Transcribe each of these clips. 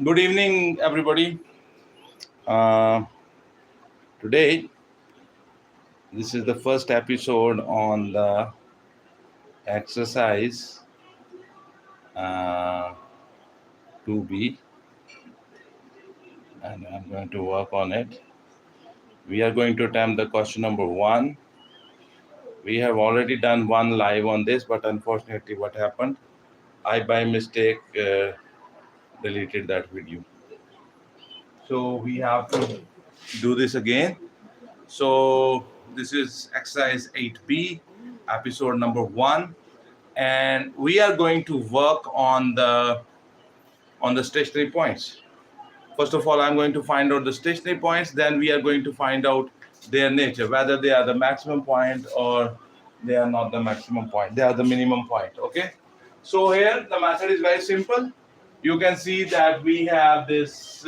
Good evening, everybody. Uh, Today, this is the first episode on the exercise 2B, and I'm going to work on it. We are going to attempt the question number 1. We have already done one live on this, but unfortunately, what happened? I, by mistake, deleted that video. So we have to do this again. So this is exercise 8B, episode number 1. And we are going to work on the stationary points. First of all, I'm going to find out the stationary points. Then we are going to find out their nature, whether they are the maximum point or they are not the maximum point. They are the minimum point. Okay. So here the method is very simple. You can see that we have this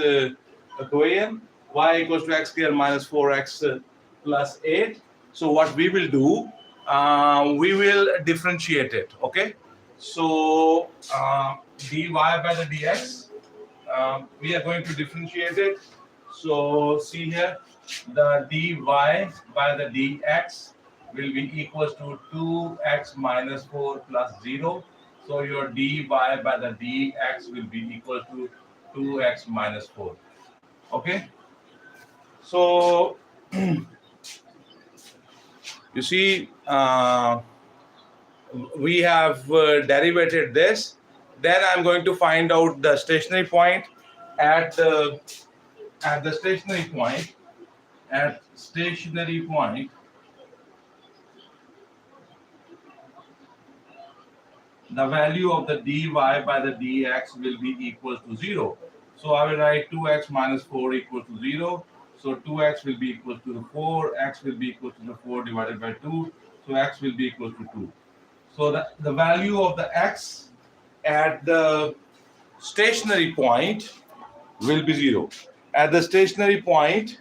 equation: y equals to x square minus 4x plus 8. So what we will do, we will differentiate it. Okay. So dy by the dx, we are going to differentiate it. So see here, the dy by the dx will be equals to 2x minus 4 plus 0. So your dy by the dx will be equal to 2x minus 4. Okay. So you see, we have derivated this. Then I'm going to find out the stationary point at the stationary point. At stationary point, the value of the dy by the dx will be equal to 0. So I will write 2x minus 4 equal to 0. So 2x will be equal to the 4, x will be equal to the 4 divided by 2. So x will be equal to 2. So the value of the x at the stationary point will be 0. At the stationary point,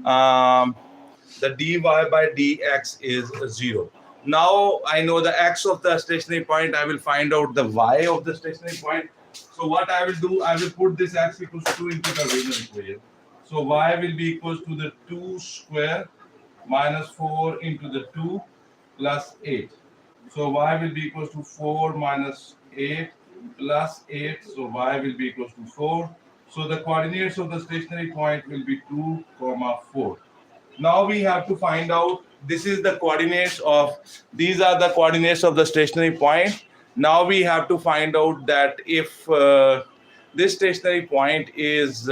the dy by dx is 0. Now I know the x of the stationary point. I will find out the y of the stationary point. So what I will do, I will put this x equals 2 into the original equation. So y will be equals to the 2 square minus 4 into the 2 plus 8. So y will be equals to 4 minus 8 plus 8. So y will be equals to 4. So the coordinates of the stationary point will be 2, 4. Now we have to find out, this is the coordinates of, these are the coordinates of the stationary point. Now we have to find out that if this stationary point is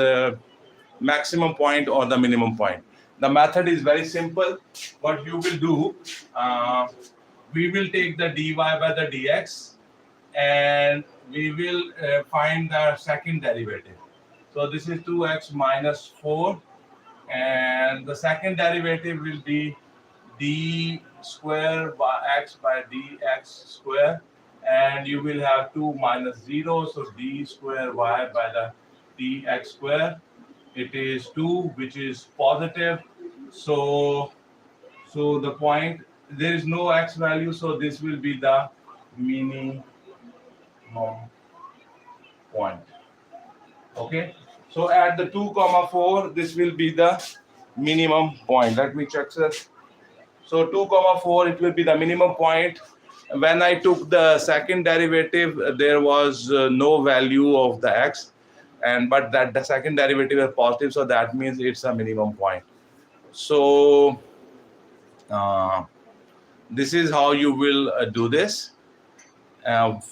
maximum point or the minimum point. The method is very simple. What you will do, we will take the dy by the dx and we will find the second derivative. So this is 2x minus 4, and the second derivative will be d square by x by dx square, and you will have 2 minus 0, so d square y by the dx square. It is 2, which is positive. So the point, there is no x value, so this will be the minimum point. Okay. So at the 2, 4, this will be the minimum point. Let me check this. So 2, 4, it will be the minimum point. When I took the second derivative, there was no value of the x, but that the second derivative is positive, so that means it's a minimum point. So this is how you will do this.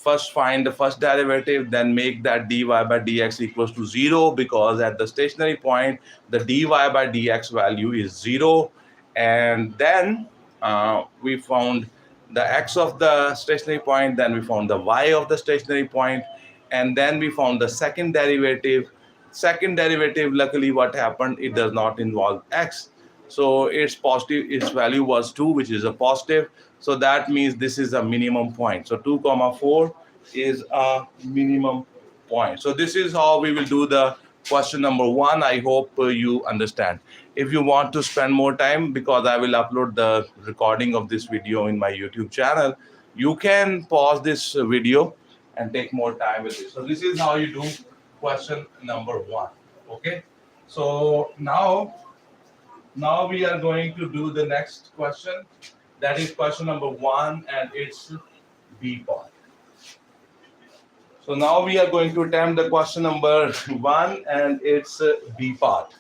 First find the first derivative, then make that dy by dx equals to 0, because at the stationary point the dy by dx value is 0. And then we found the x of the stationary point, then we found the y of the stationary point, and then we found the second derivative. Luckily what happened, it does not involve x, so it's positive, its value was 2, which is a positive. So that means this is a minimum point. So 2, 4 is a minimum point. So this is how we will do the question number 1. I hope you understand. If you want to spend more time, because I will upload the recording of this video in my YouTube channel, you can pause this video and take more time with it. So this is how you do question number 1. Okay, so now we are going to do the next question. That is question number 1, and it's B part. So now we are going to attempt the question number 1, and it's B part.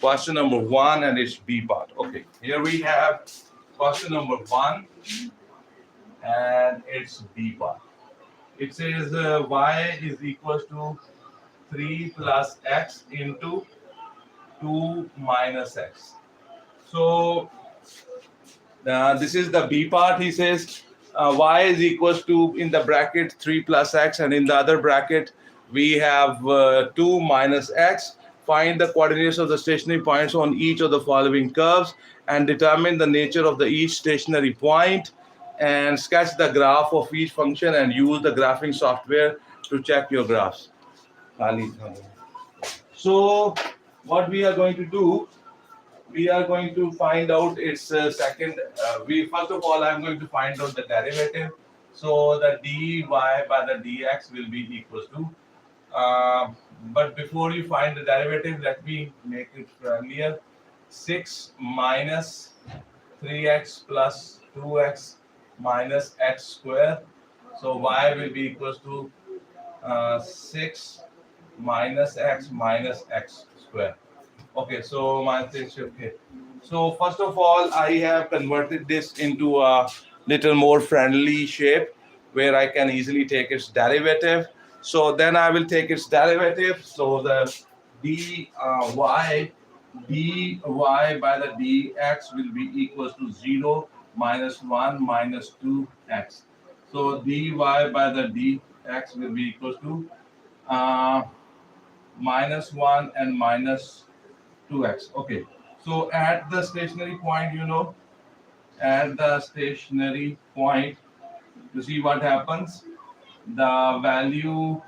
Question number 1, and it's B part. Okay, here we have question number 1, and it's B part. It says y is equals to 3 plus x into 2 minus x. So this is the B part. He says y is equals to, in the bracket, 3 plus x, and in the other bracket we have 2 minus x. Find the coordinates of the stationary points on each of the following curves and determine the nature of each stationary point, and sketch the graph of each function and use the graphing software to check your graphs. So what we are going to do, we are going to find out its second. First of all, I'm going to find out the derivative. So the dy by the dx will be equals to. But before you find the derivative, let me make it familiar. 6 minus 3x plus 2x minus x square. So y will be equals to 6 minus x square. Okay, so okay. So first of all, I have converted this into a little more friendly shape where I can easily take its derivative. So then I will take its derivative. So the dy by the dx will be equals to 0 minus 1 minus 2x. So dy by the dx will be equals to minus 1 and minus 2x. Okay, so at the stationary point, at the stationary point, you see what happens. The value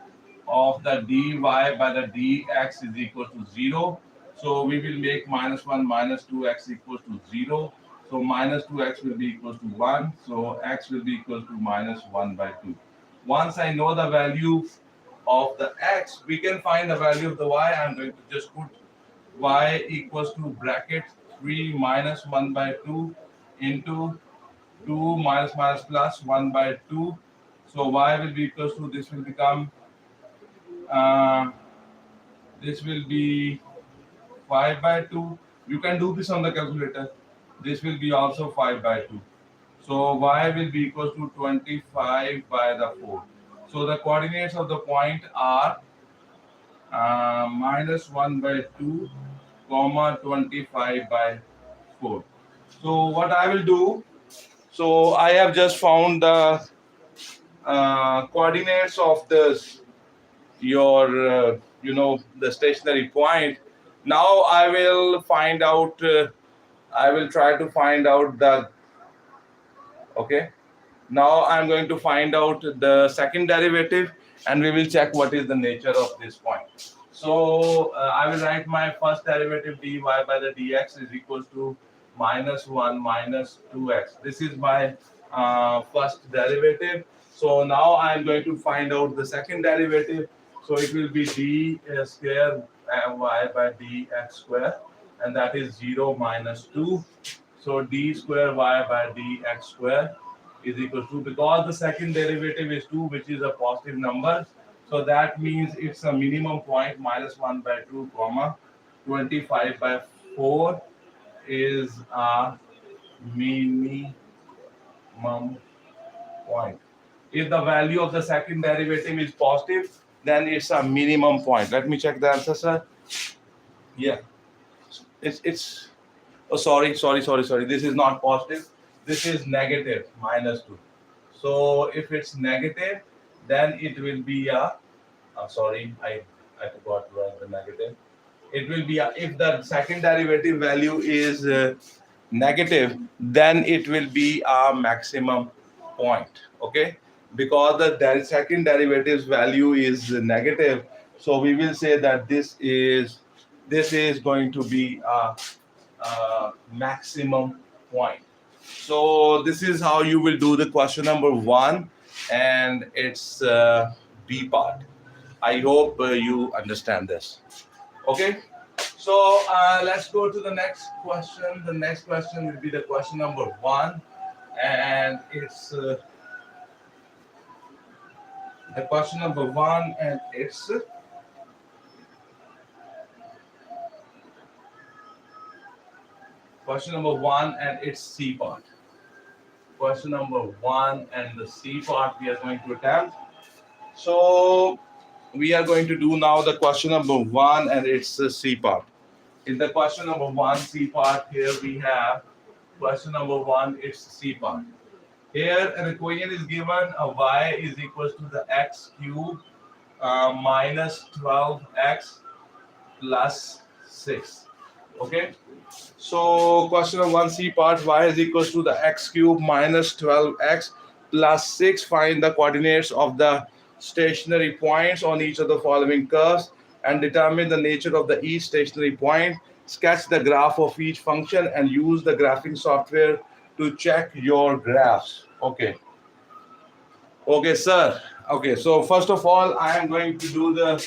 of the dy by the dx is equal to 0. So we will make minus 1 minus 2x equals to 0. So minus 2x will be equals to 1. So x will be equals to minus 1 by 2. Once I know the value of the x, we can find the value of the y. I'm going to just put y equals to bracket 3 minus 1 by 2 into 2 minus plus 1 by 2. So y will be equals to, this will become, this will be 5 by 2. You can do this on the calculator. This will be also 5 by 2. So y will be equals to 25 by the 4. So the coordinates of the point are minus 1 by 2, comma 25 by 4. So what I will do, so I have just found the coordinates of this, your the stationary point. Now I will find out, I will try to find out the, okay, now I'm going to find out the second derivative, and we will check what is the nature of this point. So I will write my first derivative dy by the dx is equals to minus 1 minus 2x. This is my first derivative. So now I'm going to find out the second derivative. So it will be d square y by dx square, and that is 0 minus 2. So d square y by dx square is equal to, because the second derivative is 2, which is a positive number, so that means it's a minimum point. Minus 1 by 2 comma 25 by 4 is a minimum point. If the value of the second derivative is positive, then it's a minimum point. Let me check the answer, sir. Yeah, it's oh, sorry, this is not positive. This is negative, minus 2. So if it's negative, then it will be a, sorry, I forgot to write the negative. It will be a, if the second derivative value is negative, then it will be a maximum point. Okay, because the second derivative's value is negative, so we will say that this is going to be a maximum point. So this is how you will do the question number 1, and it's B part. I hope you understand this. Okay. So let's go to the next question. The next question will be the question number 1, and it's the question number 1, and it's question number 1, and it's C part. Question number 1 and the C part we are going to attempt. So we are going to do now the question number 1, and it's the C part. In the question number 1 C part, here we have question number 1, it's C part. Here an equation is given, a y is equals to the x cube minus 12x plus 6. Okay. So question number 1 C part, y is equals to the x cube minus 12x plus 6. Find the coordinates of the stationary points on each of the following curves and determine the nature of the each stationary point. Sketch the graph of each function and use the graphing software to check your graphs. Okay. Okay, sir. Okay, so first of all, I am going to do the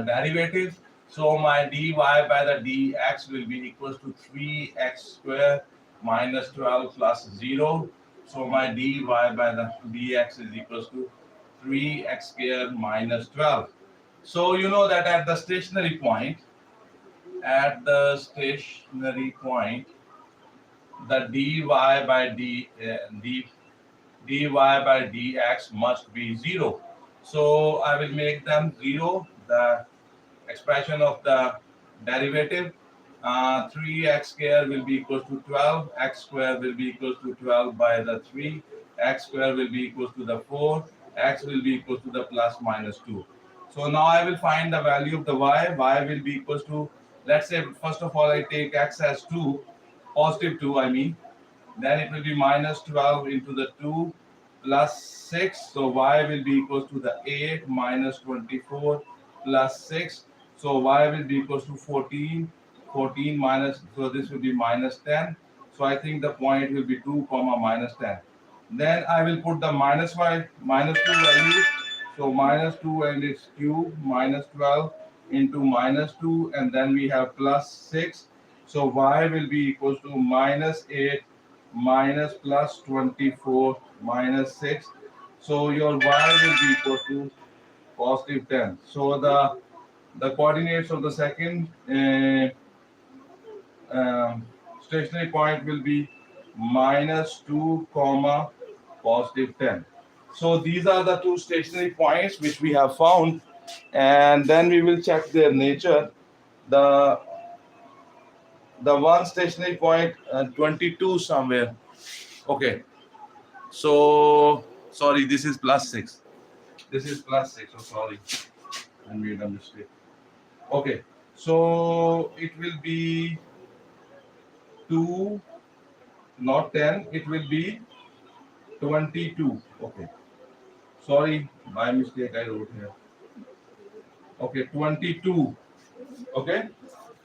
derivative. So my dy by the dx will be equals to 3x square minus 12 plus 0. So my dy by the dx is equals to 3x square minus 12. So you know that at the stationary point, the dy by dx must be 0. So I will make them 0. The expression of the derivative, 3x square will be equal to 12, x square will be equal to 12 by the 3, x square will be equal to the 4, x will be equal to the plus minus 2. So now I will find the value of the y will be equals to, let's say first of all I take x as 2, positive 2 I mean, then it will be minus 12 into the 2 plus 6. So y will be equals to the 8 minus 24 plus 6. So y will be equals to 14. 14 minus, so this will be minus 10. So I think the point will be 2 comma minus 10. Then I will put the minus 2 value. So minus 2 and its cube minus 12 into minus 2, and then we have plus 6. So y will be equals to minus 8 minus plus 24 minus 6. So your y will be equal to positive 10. So the coordinates of the second stationary point will be minus 2 comma positive 10. So these are the two stationary points which we have found, and then we will check their nature. The one stationary point 22 somewhere. Okay, so sorry, this is plus 6. This is plus 6. So sorry, I made a mistake. Okay, so it will be 2, not 10. It will be 22. Okay, sorry, my mistake. I wrote here. Okay, 22. Okay,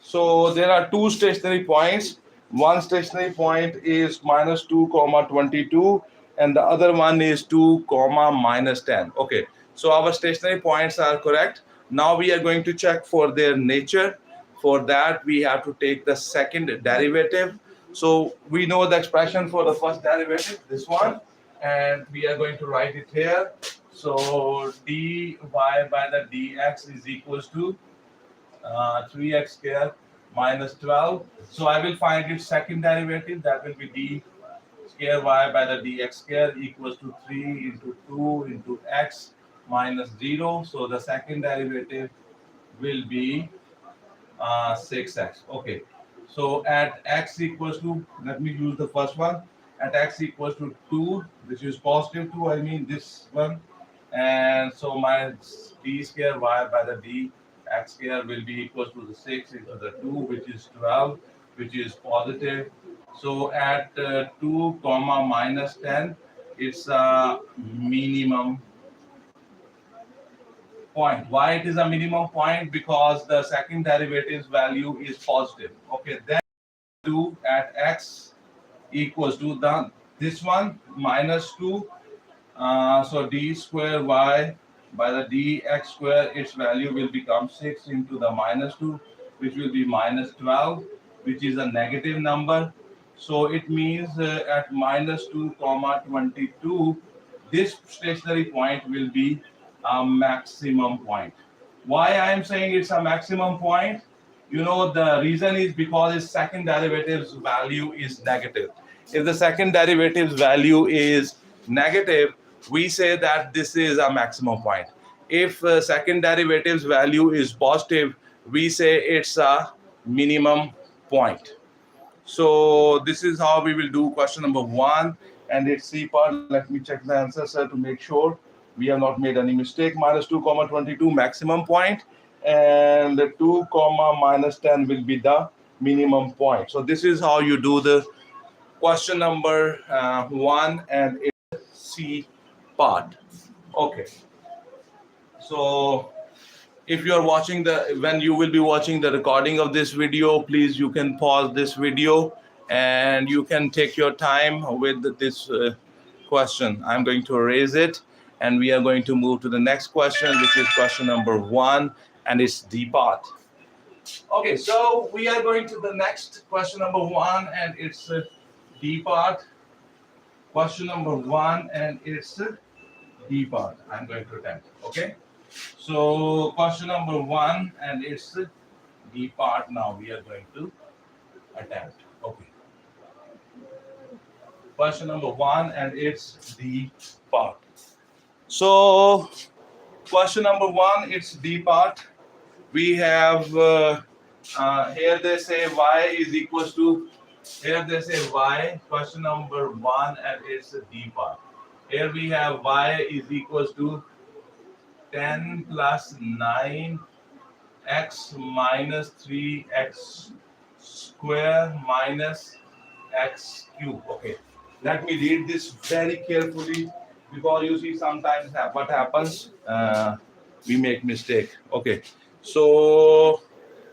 so there are two stationary points. One stationary point is minus 2 comma 22, and the other one is 2 comma minus 10. Okay, so our stationary points are correct. Now we are going to check for their nature. For that we have to take the second derivative. So we know the expression for the first derivative, this one, and we are going to write it here. So dy by the dx is equals to 3x square minus 12. So I will find its second derivative. That will be d square y by the dx square equals to 3 into 2 into x minus 0. So the second derivative will be 6x. Okay. So at x equals to, let me use the first one. At x equals to 2, which is positive 2, I mean this one. And so my d square y by the d x square will be equals to the 6 into the 2, which is 12, which is positive. So at 2 comma minus 10, it's a minimum point. Why it is a minimum point? Because the second derivative's value is positive. Okay, then 2 at x equals to this one minus 2 So d square y by the dx square, its value will become 6 into the minus 2, which will be minus 12, which is a negative number. So it means at minus 2 comma 22, this stationary point will be a maximum point. Why I am saying it's a maximum point? You know, the reason is because its second derivative's value is negative. If the second derivative's value is negative, we say that this is a maximum point. If second derivative's value is positive, we say it's a minimum point. So this is how we will do question number 1 and its C part. Let me check the answer, sir, to make sure we have not made any mistake. Minus 2 comma 22 maximum point, and the 2 comma minus 10 will be the minimum point. So this is how you do the question number 1 and its C part. Okay. So if you are watching when you will be watching the recording of this video, please you can pause this video and you can take your time with this question. I'm going to erase it and we are going to move to the next question, which is question number 1 and it's D part. Okay, so we are going to the next question number 1 and it's D part. Question number 1 and it's D part. I'm going to attempt. Okay. So question number 1 and it's D part. Now we are going to attempt. Okay. Question number 1 and it's D part. So question number 1, it's D part. We have here they say y is equals to, here they say y, question number 1 and it's D part. Here we have y is equals to 10 plus 9 x minus 3x square minus x cube. Okay, let me read this very carefully because you see sometimes what happens, we make mistake. Okay, so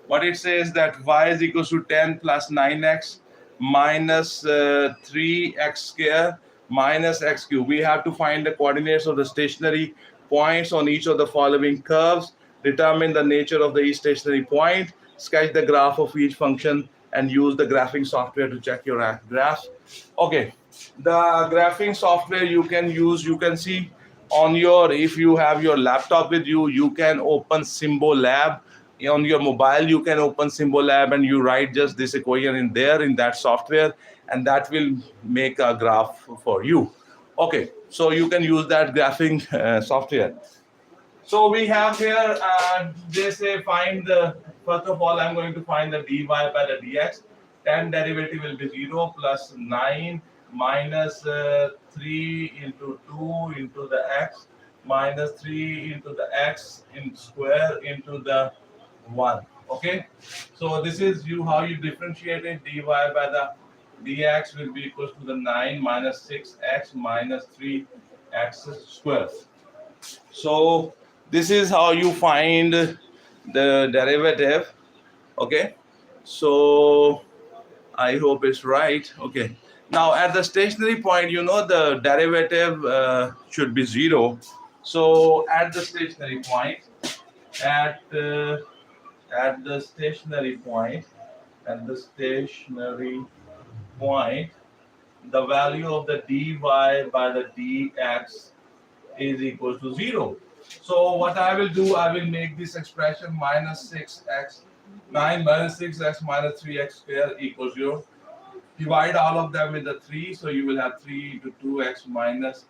what it says that y is equals to 10 plus 9x minus 3x square minus x cube. We have to find the coordinates of the stationary points on each of the following curves, determine the nature of the each stationary point, sketch the graph of each function, and use the graphing software to check your graphs. Okay, the graphing software you can use, you can see on your, if you have your laptop with you, you can open Symbolab. On your mobile, you can open Symbolab and you write just this equation in there in that software, and that will make a graph for you. Okay, so you can use that graphing software. So we have here, they say find the, first of all, I'm going to find the dy by the dx. 10 derivative will be 0 plus 9 minus 3 into 2 into the x minus 3 into the x in square into the 1. Okay, so this is how you differentiate it. Dy by the dx will be equal to the 9 minus 6x minus 3x squared. So this is how you find the derivative. Okay, so I hope it's right. Okay, now at the stationary point, you know the derivative should be 0. So at the stationary point, at the stationary point, the value of the dy by the dx is equal to 0. So what I will do, I will make this expression minus 6x, 9 minus 6x minus 3x square equals 0. Divide all of them with the 3, so you will have 3 into 2x minus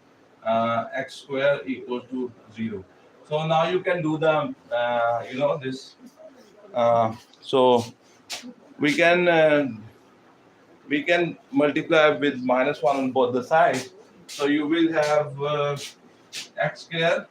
x square equals to 0. So now you can do the, this. So we can multiply with minus 1 on both the sides. So you will have x square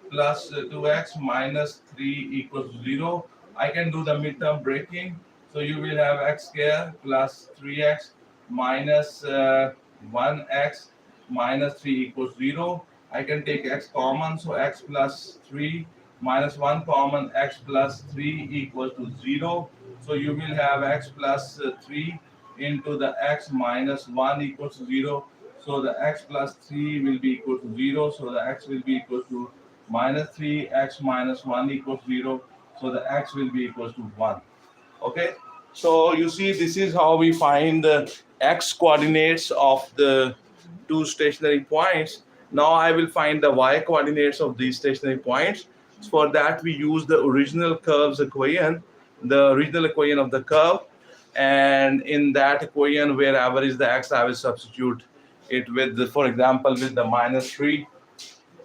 plus 2x minus 3 equals 0. I can do the midterm breaking. So you will have x square plus 3x minus 1x minus 3 equals 0. I can take x common, so x plus 3 minus 1 common, x plus 3 equals to 0. So you will have x plus 3 into the x minus 1 equals to 0. So the x plus 3 will be equal to 0. So the x will be equal to minus 3, x minus 1 equals 0. So the x will be equal to 1. Okay. So you see, this is how we find the x coordinates of the two stationary points. Now I will find the y coordinates of these stationary points. For that, we use the original curves equation, the original equation of the curve. And in that equation, wherever is the x, I will substitute it with, the, for example, with the minus 3.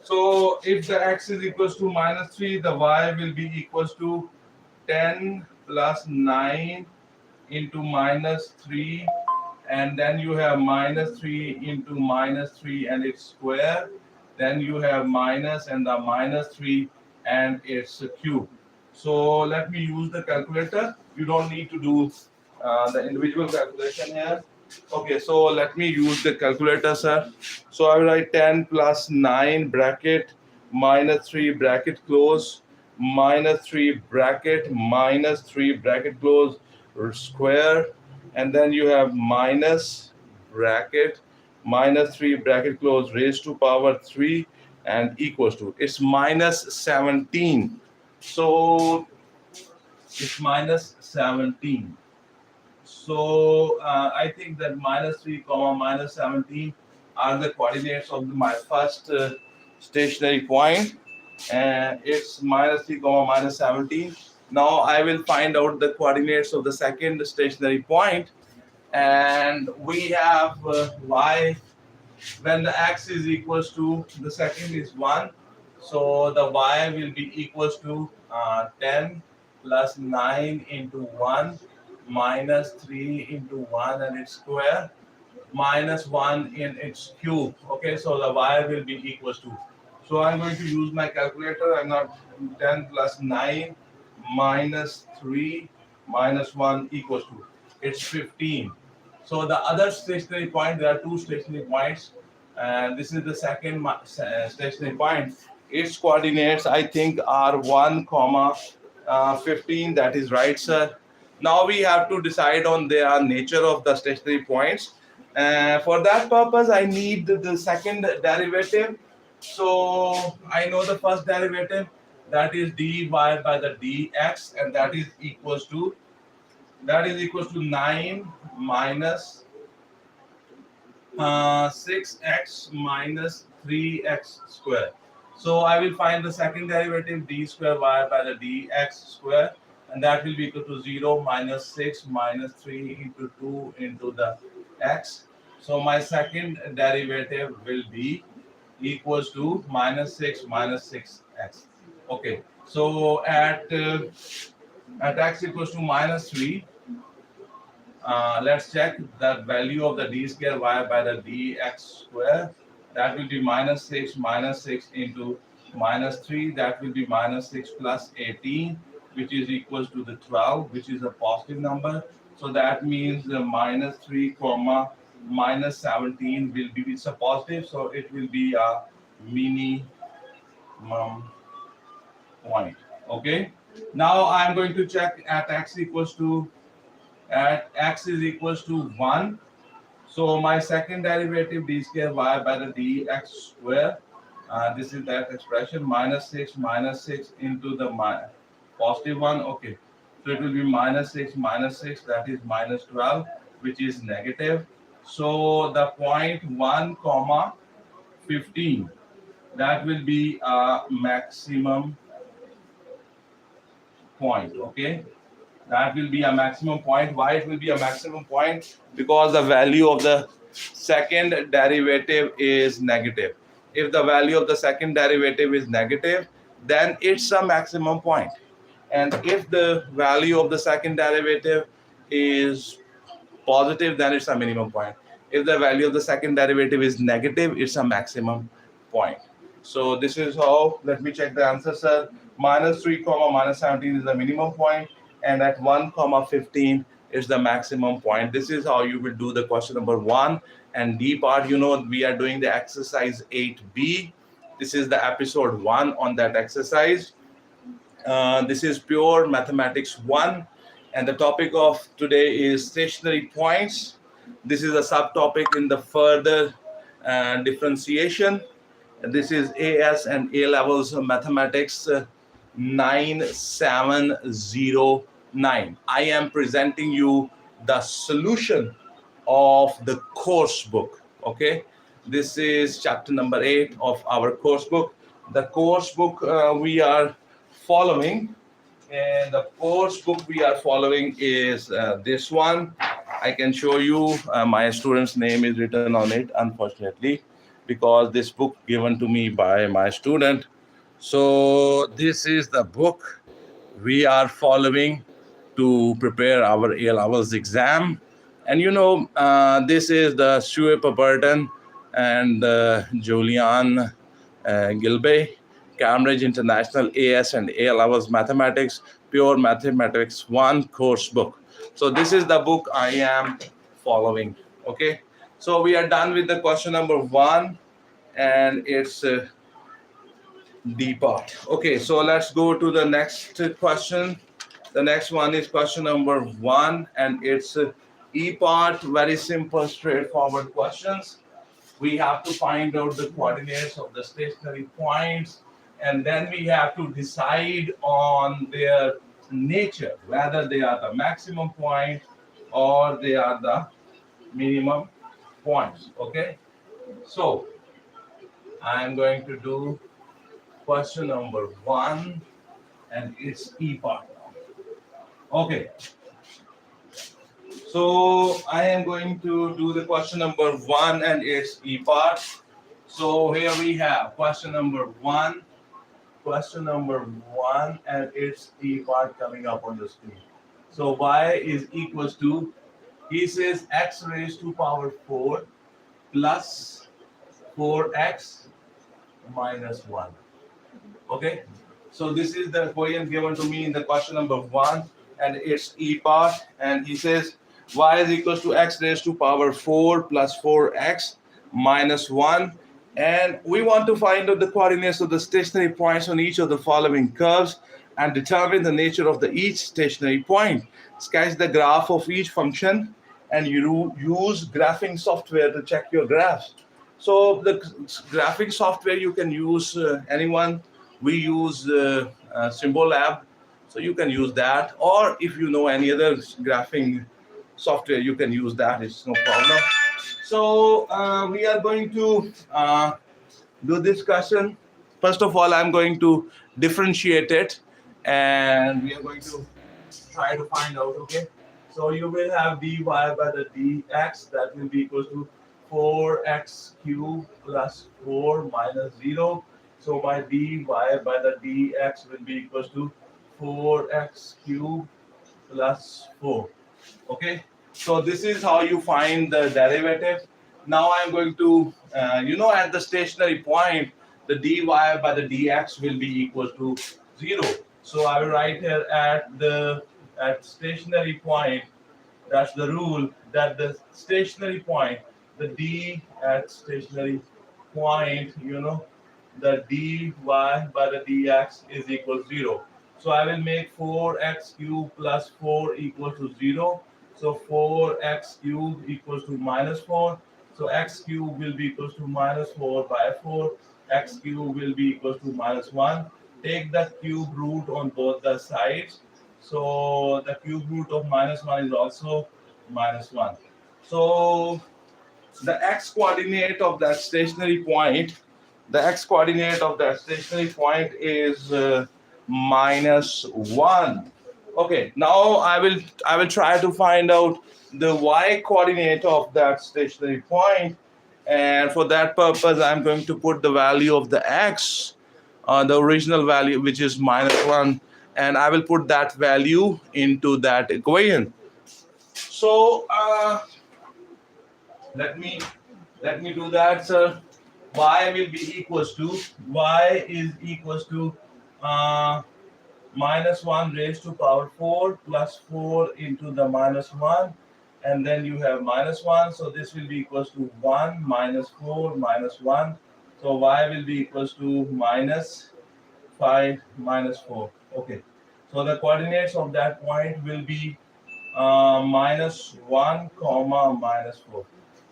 So if the x is equals to minus 3, the y will be equals to 10 plus 9 into minus 3, and then you have minus 3 into minus 3 and its square. Then you have minus and the minus 3 and its cube. So let me use the calculator. You don't need to do the individual calculation here. Okay, so let me use the calculator, sir. So I will write 10 plus 9 bracket minus 3 bracket close minus 3 bracket minus 3 bracket close square, and then you have minus bracket minus 3 bracket close raised to power 3 and equals to, it's minus 17. So it's minus 17. So I think that minus 3 comma minus 17 are the coordinates of my first stationary point, and it's minus 3 comma minus 17. Now I will find out the coordinates of the second stationary point, and we have y when the x is equals to, the second is 1, so the y will be equals to 10 plus 9 into 1 minus 3 into 1 and its square minus 1 in its cube. Okay, so the y will be equals to, so I'm going to use my calculator. I'm not 10 plus 9 minus 3 minus 1 equals to, it's 15. So the other stationary point, there are two stationary points, and this is the second stationary point. Its coordinates, I think, are 1 comma 15. That is right, sir. Now we have to decide on the nature of the stationary points. For that purpose, I need the second derivative. So I know the first derivative, that is dy by the dx, and that is equals to 9 minus 6x minus 3x square. So I will find the second derivative, d square y by the dx square, and that will be equal to 0 minus 6 minus 3 into 2 into the x. So my second derivative will be equals to minus 6 minus 6x. Okay, so at x equals to minus 3, let's check the value of the d square y by the dx square. That will be minus 6 into minus 3. That will be minus 6 plus 18, which is equals to the 12, which is a positive number. So that means the minus 3 comma minus 17 will be, it's a positive, so it will be a minimum point. Okay. Now I'm going to check at x equals to, at x is equals to 1. So my second derivative, d square y by the dx square, this is that expression, minus 6 into the positive 1. Okay, so it will be minus 6, that is minus 12, which is negative. So the point 1 comma 15, that will be a maximum point. Okay, that will be a maximum point. Why it will be a maximum point? Because the value of the second derivative is negative. If the value of the second derivative is negative, then it's a maximum point. And if the value of the second derivative is positive, then it's a minimum point. If the value of the second derivative is negative, it's a maximum point. So this is how, let me check the answer, sir. Minus 3 comma minus 17 is the minimum point, and at 1 comma 15 is the maximum point. This is how you will do the question number 1. And D part, you know, we are doing the exercise 8B. This is the episode 1 on that exercise. This is pure mathematics 1, and the topic of today is stationary points. This is a subtopic in the further differentiation. This is AS and A levels mathematics 9709. I am presenting you the solution of the course book. Okay, this is chapter number 8 of our course book. The course book we are following, and the course book we are following is this one. I can show you. My student's name is written on it, unfortunately, because this book given to me by my student. So this is the book we are following to prepare our A levels exam. And this is the Pemberton and Julian Gilbey, Cambridge International AS and A levels mathematics, pure mathematics 1 course book. So this is the book I am following. Okay, so we are done with the question number 1, and it's D part. Okay, so let's go to the next question. The next one is question number 1, and it's E part. Very simple, straightforward questions. We have to find out the coordinates of the stationary points, and then we have to decide on their nature, whether they are the maximum point or they are the minimum points. Okay, so I am going to do question number 1, and it's E part. Okay, so I am going to do the question number 1, and it's E part. So here we have question number 1, and it's E part coming up on the screen. So y is equals to, he says x raised to power 4 plus 4x minus 1. Okay, so this is the equation given to me in the question number 1, and it's E part, and he says y is equals to x raised to power 4 plus 4x minus 1, and we want to find out the coordinates of the stationary points on each of the following curves and determine the nature of each stationary point. Sketch the graph of each function, and you use graphing software to check your graphs. So the graphing software you can use anyone. We use Symbolab, so you can use that, or if you know any other graphing software, you can use that. It's no problem. So we are going to do this question. First of all, I'm going to differentiate it, and we are going to try to find out. Okay, so you will have dy by the dx, that will be equal to 4x cubed plus 4 minus 0. So my dy by the dx will be equals to 4x cubed plus 4. Okay, so this is how you find the derivative. Now I'm going to, at the stationary point, the dy by the dx will be equal to 0. So I will write here at stationary point, that's the rule, that the stationary point, the d at stationary point, the dy by the dx is equal to 0. So I will make 4x cubed plus 4 equal to 0. So 4x cubed equals to minus 4. So x cubed will be equals to minus 4 by 4. X cubed will be equals to minus 1. Take the cube root on both the sides. So the cube root of minus 1 is also minus 1. So the x coordinate of that stationary point, is minus 1. Okay, now I will try to find out the y coordinate of that stationary point, and for that purpose I'm going to put the value of the x, the original value, which is minus 1, and I will put that value into that equation. So let me do that, sir. Y will be equals to, y is equals to minus 1 raised to power 4 plus 4 into the minus 1, and then you have minus 1. So this will be equals to 1 minus 4 minus 1. So y will be equals to minus 5 minus 4. Okay, so the coordinates of that point will be minus 1 comma minus 4.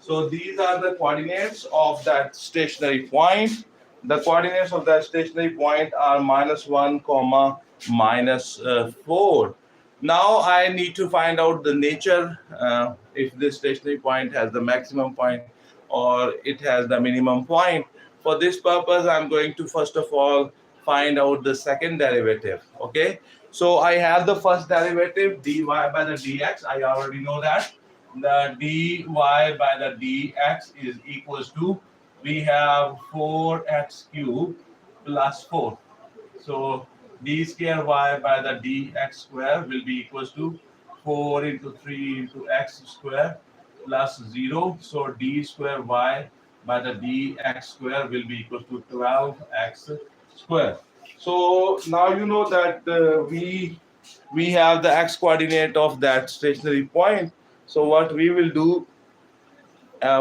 So these are the coordinates of that stationary point. The coordinates of that stationary point are -1, comma, -4. Now I need to find out the nature, if this stationary point has the maximum point or it has the minimum point. For this purpose, I'm going to first of all find out the second derivative. Okay, so I have the first derivative dy by the dx. I already know that the dy by the dx is equals to, we have 4x cubed plus 4. So d square y by the dx square will be equals to 4 into 3 into x square plus 0. So d square y by the dx square will be equals to 12x square. So now you know that we have the x coordinate of that stationary point. So what we will do,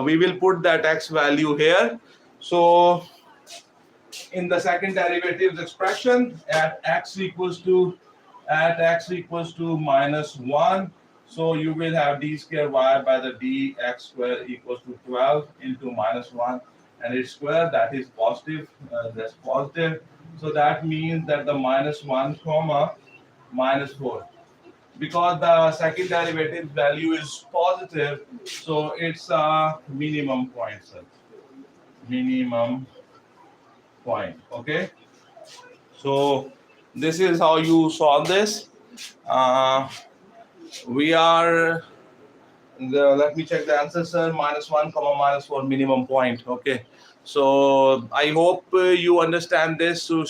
we will put that x value here. So in the second derivatives expression, at x equals to -1, so you will have d square y by the dx square equals to 12 into -1 and its square, that is positive, that's positive. So that means that the -1 comma -4, because the second derivative value is positive, so it's a minimum point, sir. Minimum point. Okay, so this is how you solve this. uh, we are let me check the answer, sir. -1 comma -4 minimum point. Okay, so I hope you understand this. So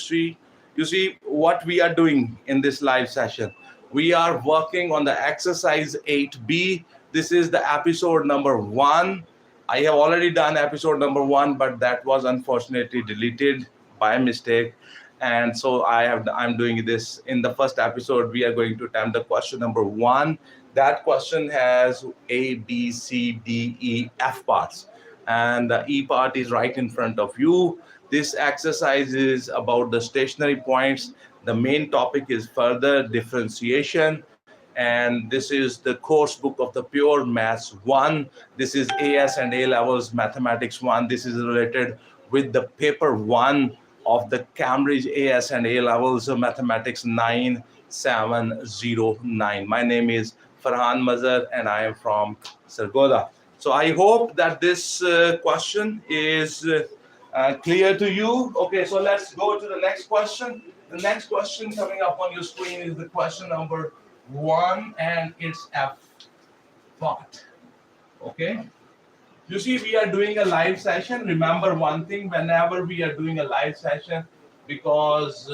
you see what we are doing in this live session. We are working on the exercise 8b. This is the episode number 1. I have already done episode number 1, but that was unfortunately deleted by mistake. And so I'm doing this in the first episode. We are going to attempt the question number 1. That question has A, B, C, D, E, F parts, and the E part is right in front of you. This exercise is about the stationary points. The main topic is further differentiation, and this is the course book of the Pure Maths 1. This is AS and A levels Mathematics 1. This is related with the paper 1 of the Cambridge AS and A levels Mathematics 9709. My name is Ferhan Mazher and I am from Sargodha. So I hope that this question is clear to you. Okay, so let's go to the next question. The next question coming up on your screen is the question number 1, and it's F part. Okay, you see we are doing a live session. Remember one thing, whenever we are doing a live session, because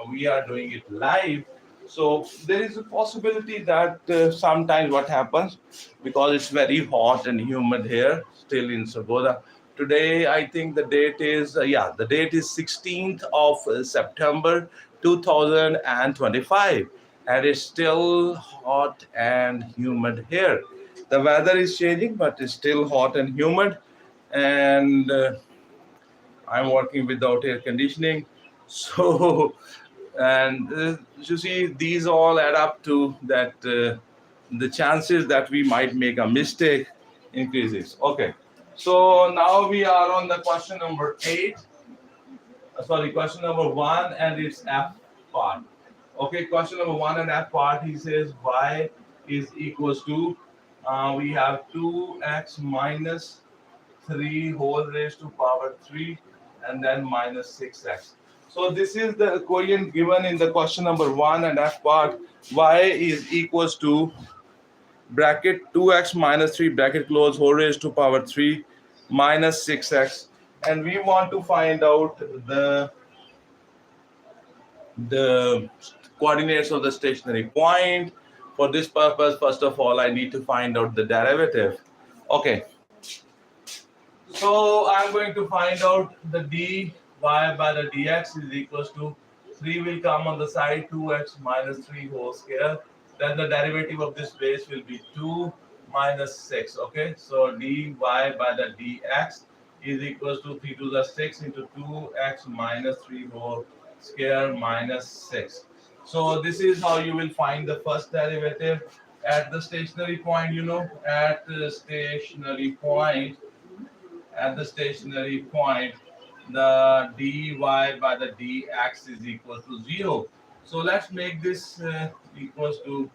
we are doing it live, so there is a possibility that sometimes what happens, because it's very hot and humid here still in Sargodha. Today, I think the date is, the date is 16th of September 2025. And it's still hot and humid here. The weather is changing, but it's still hot and humid. And I'm working without air conditioning. So, and you see, these all add up to that the chances that we might make a mistake increases. Okay. So now we are on the question number 8. Question number 1, and it's F part. Okay, question number 1 and F part, he says y is equals to, we have 2x minus 3 whole raised to power 3 and then minus 6x. So this is the equation given in the question number 1 and F part. Y is equals to bracket 2x minus 3 bracket close whole raised to power 3 minus 6x, and we want to find out the coordinates of the stationary point. For this purpose, first of all, I need to find out the derivative. Okay, so I'm going to find out the dy by the dx is equals to 3 will come on the side, 2x minus 3 whole square. Then the derivative of this base will be 2 minus 6. Okay, so dy by the dx is equals to 3 to the 6 into 2x minus 3 whole square minus 6. So this is how you will find the first derivative. at the stationary point, at the stationary point, the dy by the dx is equal to 0. So let's make this equals to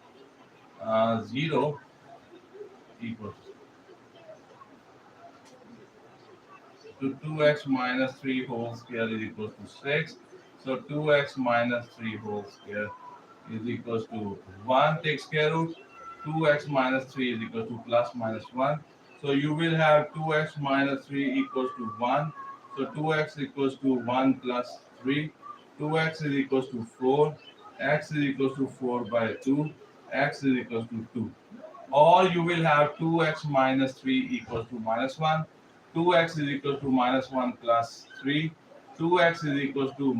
0 equals to 2x minus 3 whole square is equals to 6. So 2x minus 3 whole square is equals to 1 takes square root. 2x minus 3 is equal to plus minus 1. So you will have 2x minus 3 equals to 1. So 2x equals to 1 plus 3. 2x is equals to 4. X is equals to 4 by 2. X is equals to 2. Or you will have 2x minus 3 equals to minus 1. 2x is equal to minus 1 plus 3. 2x is equals to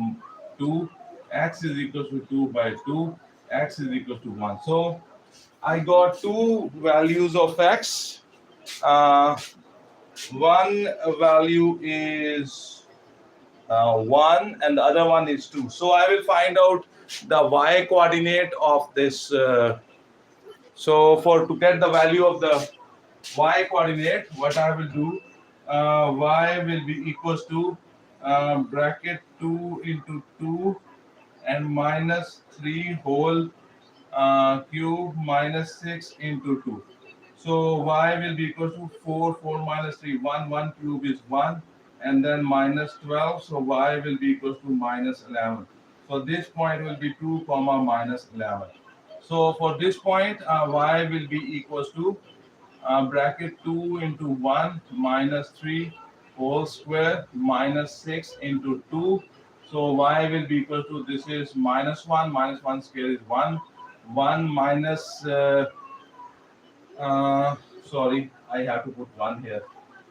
2. X is equals to 2 by 2. X is equal to 1. So I got two values of x. One value is 1 and the other one is 2. So I will find out the y coordinate of this. So to get the value of the y coordinate, what I will do, y will be equals to bracket 2 into 2 and minus 3 whole cube minus 6 into 2. So y will be equal to 4, 4 minus 3, 1, 1 cube is 1, and then minus 12. So y will be equal to minus 11. So this point will be 2 comma minus 11. So for this point, y will be equals to bracket 2 into 1 minus 3 whole square minus 6 into 2. So y will be equal to, this is minus 1 square is 1. 1 minus, sorry, I have to put 1 here.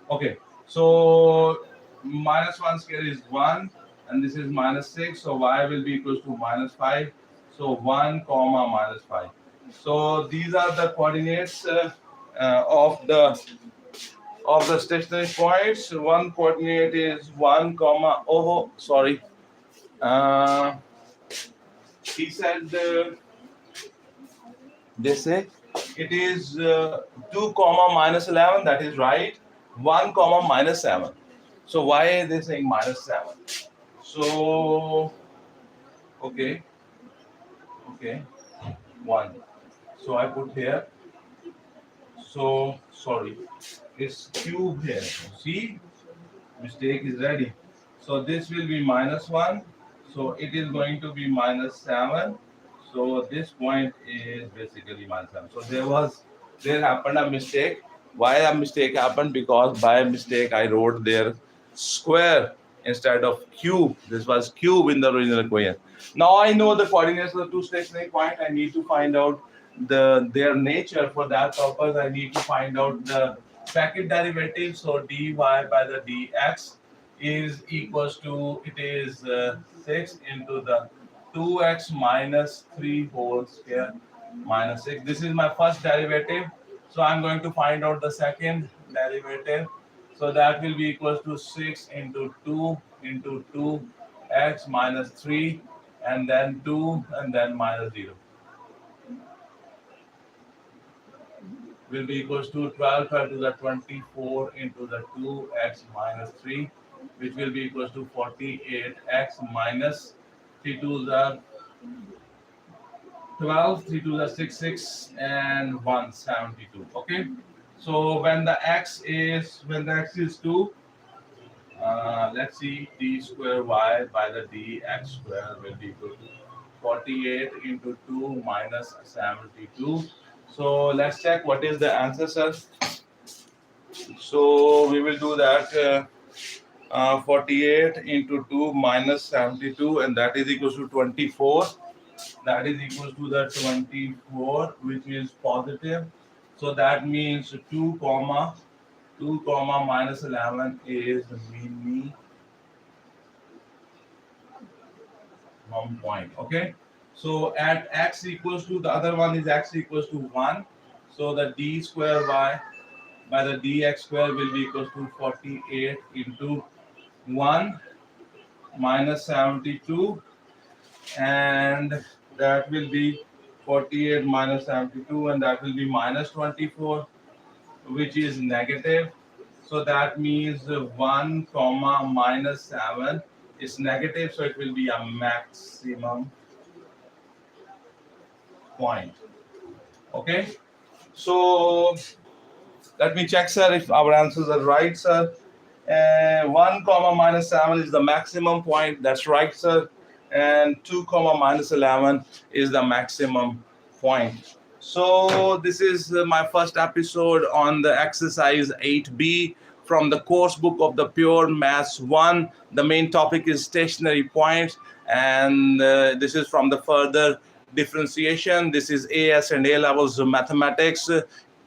Okay, so minus 1 square is 1 and this is minus 6. So y will be equals to minus 5. So 1 comma minus 5. So these are the coordinates of the stationary points. One coordinate is 1 comma, oh sorry, he said they say it is 2 comma minus 11, that is right. 1 comma minus 7. So why are they saying minus 7? So okay 1. So I put here, so sorry, it's cube here. See, mistake is ready. So this will be minus 1. So it is going to be minus 7. So this point is basically minus 7. So there happened a mistake. Why a mistake happened? Because by mistake I wrote there square instead of cube. This was cube in the original equation. Now I know the coordinates of the two stationary points. I need to find out their nature. For that purpose, I need to find out the second derivative. So dy by the dx is equals to, it is 6 into the 2x minus 3 whole square minus 6. This is my first derivative. So I'm going to find out the second derivative. So that will be equals to 6 into 2 into 2x minus 3 and then 2 and then minus 0. Will be equals to 12 to the 24 into the 2x minus 3, which will be equals to 48x minus 3 to the 12, 3 to the 6, 6 and 1, 72. Okay. So when the x is 2, let's see, d square y by the dx square will be equal to 48 into 2 minus 72. So let's check what is the answer, sir. So we will do that 48 into 2 minus 72, and that is equals to 24. That is equals to the 24, which is positive. So that means 2 comma minus 11 is minimum point. Okay. So at x equals to, the other one is x equals to 1. So the d square y by the dx square will be equals to 48 into 1 minus 72, and that will be 48 minus 72, and that will be minus 24, which is negative. So that means 1 comma minus 7 is negative, so it will be a maximum point. Okay, so let me check, sir, if our answers are right, sir. 1 comma minus 7 is the maximum point. That's right, sir. And 2 comma minus 11 is the maximum point. So this is my first episode on the exercise 8B from the course book of the Pure Maths 1. The main topic is stationary points, and this is from the further differentiation. This is AS and A levels of mathematics,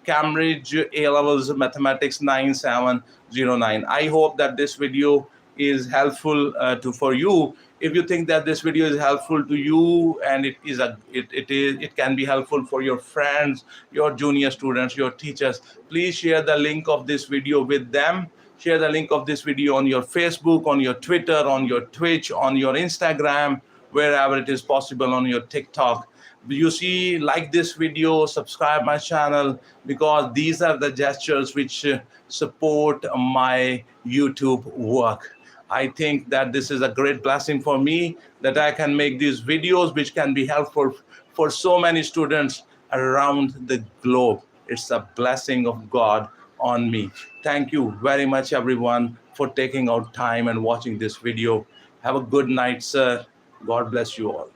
Cambridge A levels of mathematics 9709. I hope that this video is helpful for you. If you think that this video is helpful to you, and it can be helpful for your friends, your junior students, your teachers, please share the link of this video with them. Share the link of this video on your Facebook, on your Twitter, on your Twitch, on your Instagram, wherever it is possible, on your TikTok. You see, like this video, subscribe my channel, because these are the gestures which support my YouTube work. I think that this is a great blessing for me, that I can make these videos which can be helpful for so many students around the globe. It's a blessing of God on me. Thank you very much, everyone, for taking out time and watching this video. Have a good night, sir. God bless you all.